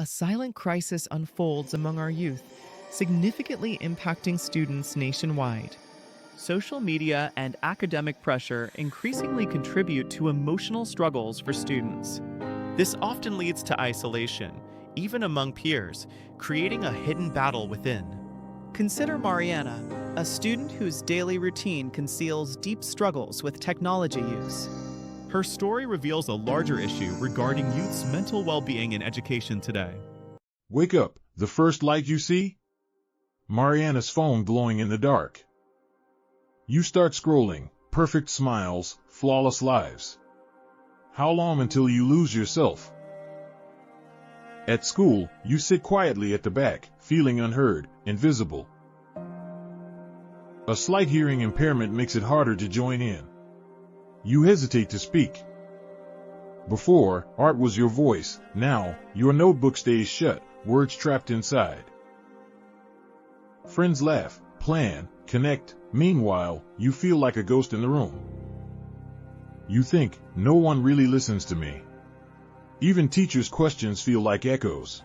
silent crisis unfolds among our youth, significantly impacting students nationwide. Social media and academic pressure increasingly contribute to emotional struggles for students. This often leads to isolation, even among peers, creating a hidden battle within. Consider Mariana, a student whose daily routine conceals deep struggles with technology use. Her story reveals a larger issue regarding youth's mental well-being in education today. Wake up, the first light you see? Mariana's phone glowing in the dark. You start scrolling, perfect smiles, flawless lives. How long until you lose yourself? At school, you sit quietly at the back, feeling unheard, invisible. A slight hearing impairment makes it harder to join in. You hesitate to speak. Before, art was your voice, now, your notebook stays shut, words trapped inside. Friends laugh, plan, connect, meanwhile, you feel like a ghost in the room. You think, no one really listens to me. Even teachers' questions feel like echoes.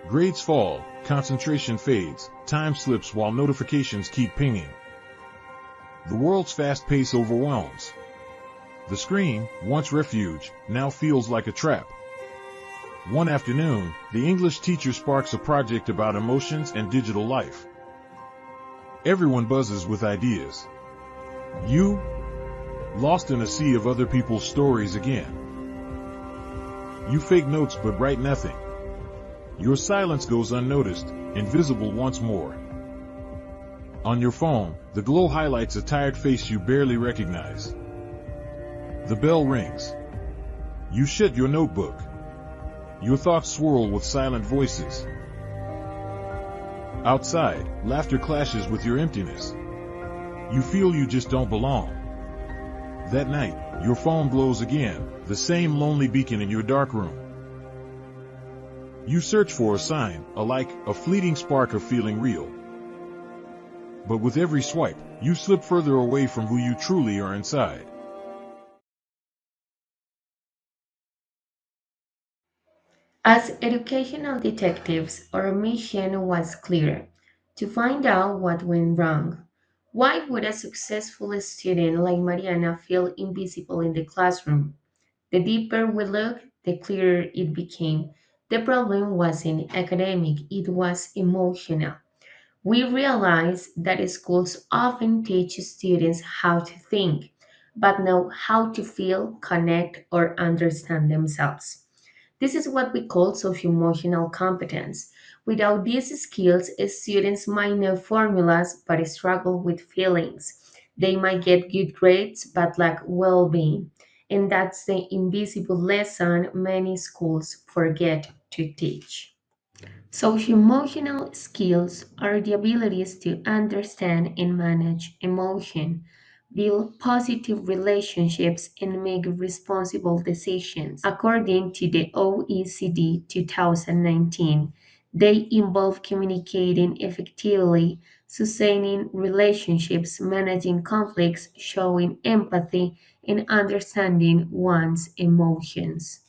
Grades fall, concentration fades, time slips while notifications keep pinging. The world's fast pace overwhelms. The screen, once refuge, now feels like a trap. One afternoon, the English teacher sparks a project about emotions and digital life. Everyone buzzes with ideas. You, lost in a sea of other people's stories again. You fake notes but write nothing. Your silence goes unnoticed, invisible once more. On your phone, the glow highlights a tired face you barely recognize. The bell rings. You shut your notebook. Your thoughts swirl with silent voices. Outside, laughter clashes with your emptiness. You feel you just don't belong. That night, your phone glows again, the same lonely beacon in your dark room. You search for a sign, a like, a fleeting spark of feeling real. But with every swipe, you slip further away from who you truly are inside. As educational detectives, our mission was clear: to find out what went wrong. Why would a successful student like Mariana feel invisible in the classroom? The deeper we looked, the clearer it became. The problem wasn't academic, it was emotional. We realized that schools often teach students how to think, but not how to feel, connect, or understand themselves. This is what we call social emotional competence. Without these skills, students might know formulas but struggle with feelings. They might get good grades but lack well being. And that's the invisible lesson many schools forget to teach. Social emotional skills are the abilities to understand and manage emotion, build positive relationships, and make responsible decisions. According to the OECD 2019, they involve communicating effectively, sustaining relationships, managing conflicts, showing empathy, and understanding one's emotions.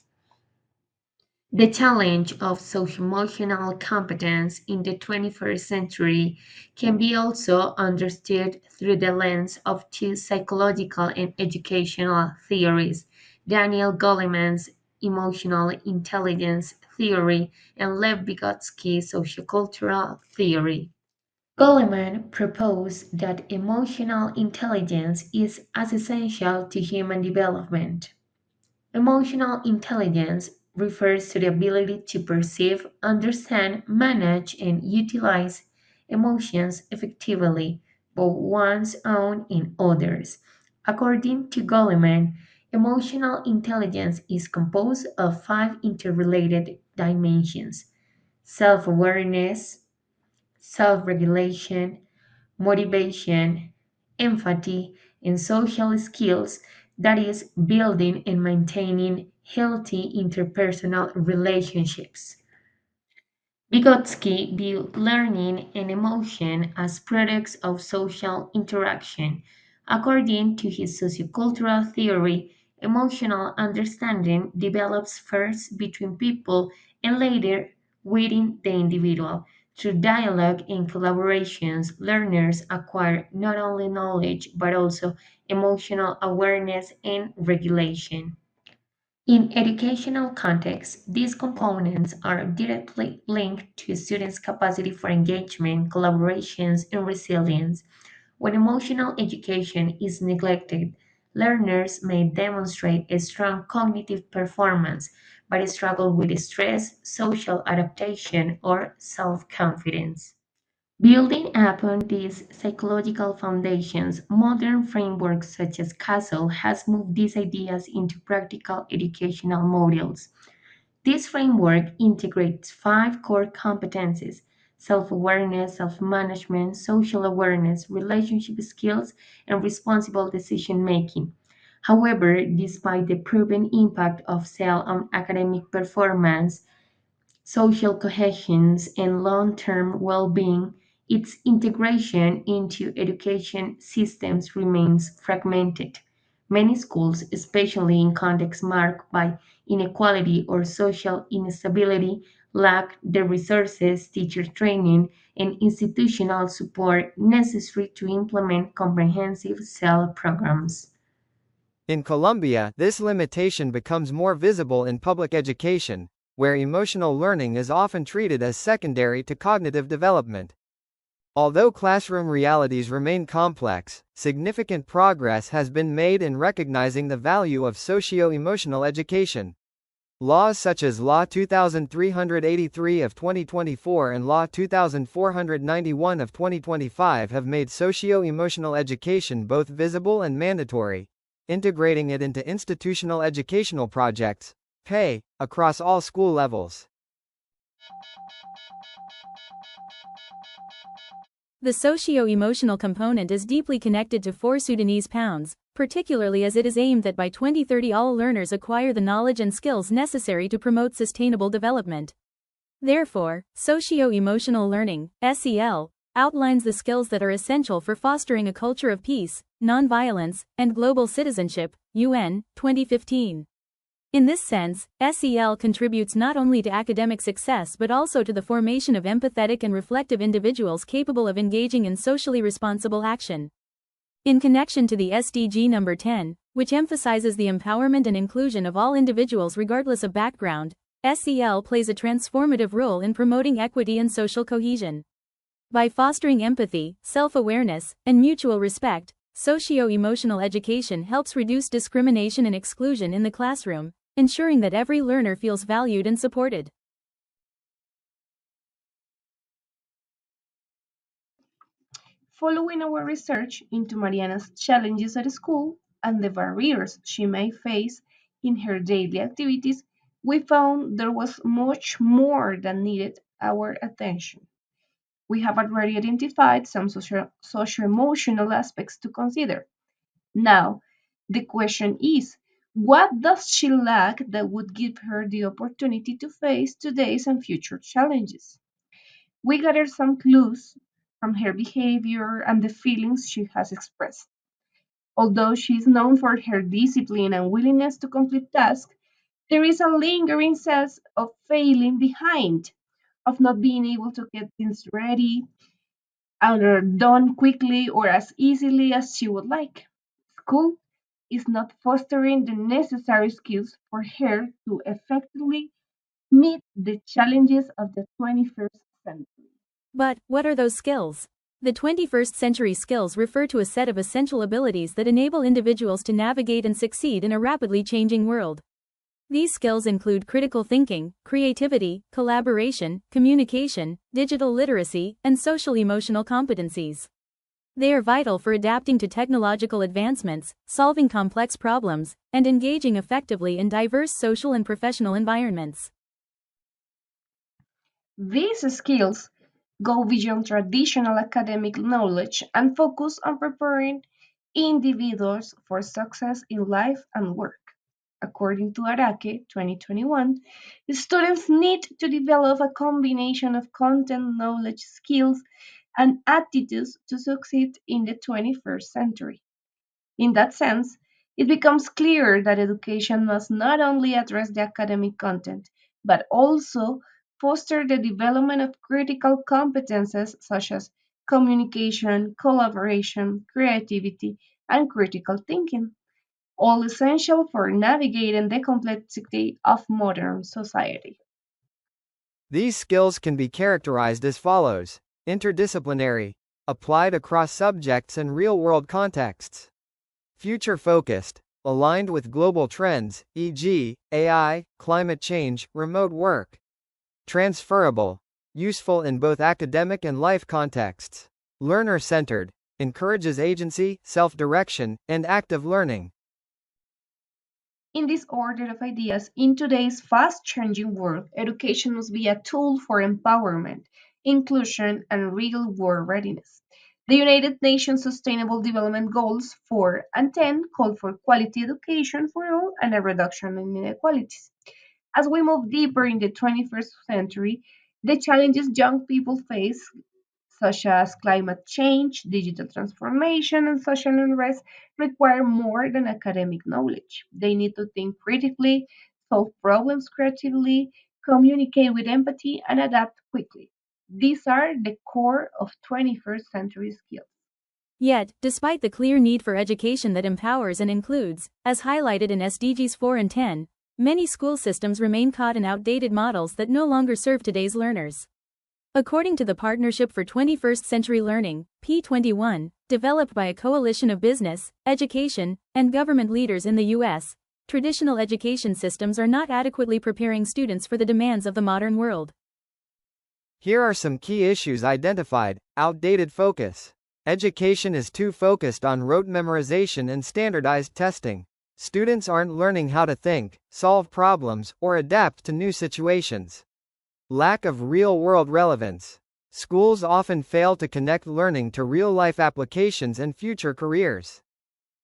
The challenge of socio-emotional competence in the 21st century can be also understood through the lens of two psychological and educational theories: Daniel Goleman's emotional intelligence theory and Lev Vygotsky's sociocultural theory. Goleman proposed that emotional intelligence is as essential to human development. Emotional intelligence refers to the ability to perceive, understand, manage, and utilize emotions effectively, both one's own and others. According to Goleman, emotional intelligence is composed of five interrelated dimensions: self awareness, self regulation, motivation, empathy, and social skills, that is, building and maintaining healthy interpersonal relationships. Vygotsky viewed learning and emotion as products of social interaction. According to his sociocultural theory, Emotional understanding develops first between people and later within the individual. Through dialogue and collaborations, learners acquire not only knowledge but also emotional awareness and regulation. In educational contexts, these components are directly linked to students' capacity for engagement, collaborations, and resilience. When emotional education is neglected, learners may demonstrate a strong cognitive performance but struggle with stress, social adaptation, or self confidence. Building upon these psychological foundations, modern frameworks such as CASTLE has moved these ideas into practical educational models. This framework integrates five core competencies: self awareness, self management, social awareness, relationship skills, and responsible decision making. However, despite the proven impact of SEL on academic performance, social cohesion, and long-term well-being, its integration into education systems remains fragmented. Many schools, especially in contexts marked by inequality or social instability, lack the resources, teacher training, and institutional support necessary to implement comprehensive SEL programs. In Colombia, this limitation becomes more visible in public education, where emotional learning is often treated as secondary to cognitive development. Although classroom realities remain complex, significant progress has been made in recognizing the value of socio-emotional education. Laws such as Law 2383 of 2024 and Law 2491 of 2025 have made socio-emotional education both visible and mandatory, integrating it into institutional educational projects, pay, across all school levels. The socio-emotional component is deeply connected to 4 Sudanese pounds, particularly as it is aimed that by 2030 all learners acquire the knowledge and skills necessary to promote sustainable development. Therefore, socio-emotional learning, SEL, outlines the skills that are essential for fostering a culture of peace, nonviolence, and global citizenship, UN, 2015. In this sense, SEL contributes not only to academic success but also to the formation of empathetic and reflective individuals capable of engaging in socially responsible action. In connection to the SDG number 10, which emphasizes the empowerment and inclusion of all individuals regardless of background, SEL plays a transformative role in promoting equity and social cohesion. By fostering empathy, self-awareness, and mutual respect, socio-emotional education helps reduce discrimination and exclusion in the classroom, ensuring that every learner feels valued and supported. Following our research into Mariana's challenges at school and the barriers she may face in her daily activities, we found there was much more that needed our attention. We have already identified some socio-emotional aspects to consider. Now, the question is, what does she lack that would give her the opportunity to face today's and future challenges? We gathered some clues from her behavior and the feelings she has expressed. Although she is known for her discipline and willingness to complete tasks, there is a lingering sense of failing behind, of not being able to get things ready and are done quickly or as easily as she would like. School is not fostering the necessary skills for her to effectively meet the challenges of the 21st century. But, what are those skills? The 21st century skills refer to a set of essential abilities that enable individuals to navigate and succeed in a rapidly changing world. These skills include critical thinking, creativity, collaboration, communication, digital literacy, and social emotional competencies. They are vital for adapting to technological advancements, solving complex problems, and engaging effectively in diverse social and professional environments. These skills go beyond traditional academic knowledge and focus on preparing individuals for success in life and work. According to Arake 2021, students need to develop a combination of content, knowledge, skills, and attitudes to succeed in the 21st century. In that sense, It becomes clear that education must not only address the academic content, but also foster the development of critical competences such as communication, collaboration, creativity, and critical thinking, all essential for navigating the complexity of modern society. These skills can be characterized as follows: interdisciplinary, applied across subjects and real world contexts; future focused, aligned with global trends, e.g., AI, climate change, remote work; transferable, useful in both academic and life contexts; learner centered, encourages agency, self direction, and active learning. In this order of ideas, in today's fast changing world, education must be a tool for empowerment, inclusion, and real world readiness. The United Nations Sustainable Development Goals 4 and 10 call for quality education for all and a reduction in inequalities. As we move deeper in the 21st century, the challenges young people face, such as climate change, digital transformation, and social unrest, require more than academic knowledge. They need to think critically, solve problems creatively, communicate with empathy, and adapt quickly. These are the core of 21st century skills. Yet, despite the clear need for education that empowers and includes, as highlighted in SDGs 4 and 10, many school systems remain caught in outdated models that no longer serve today's learners. According to the Partnership for 21st Century Learning, P21, developed by a coalition of business, education, and government leaders in the U.S., traditional education systems are not adequately preparing students for the demands of the modern world. Here are some key issues identified: outdated focus. Education is too focused on rote memorization and standardized testing. Students aren't learning how to think, solve problems, or adapt to new situations. Lack of real-world relevance. Schools often fail to connect learning to real-life applications and future careers.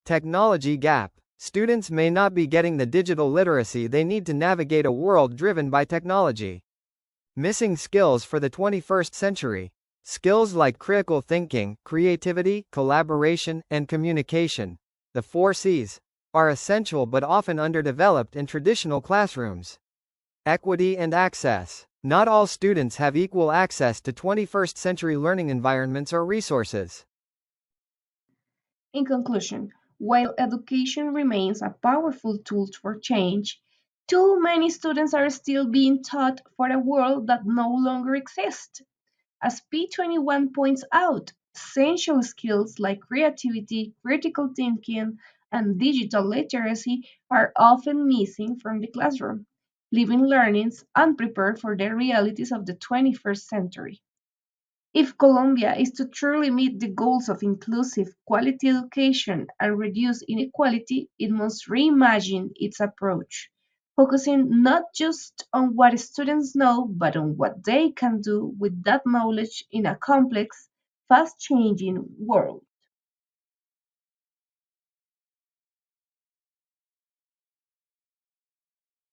Technology gap. Students may not be getting the digital literacy they need to navigate a world driven by technology. Missing skills for the 21st century. Skills like critical thinking, creativity, collaboration, and communication, the 4 Cs, are essential but often underdeveloped in traditional classrooms. Equity and access. Not all students have equal access to 21st century learning environments or resources. In conclusion, while education remains a powerful tool for change, too many students are still being taught for a world that no longer exists. As P21 points out, essential skills like creativity, critical thinking, and digital literacy are often missing from the classroom, leaving learners unprepared for the realities of the 21st century. If Colombia is to truly meet the goals of inclusive, quality education and reduce inequality, it must reimagine its approach, focusing not just on what students know, but on what they can do with that knowledge in a complex, fast changing world.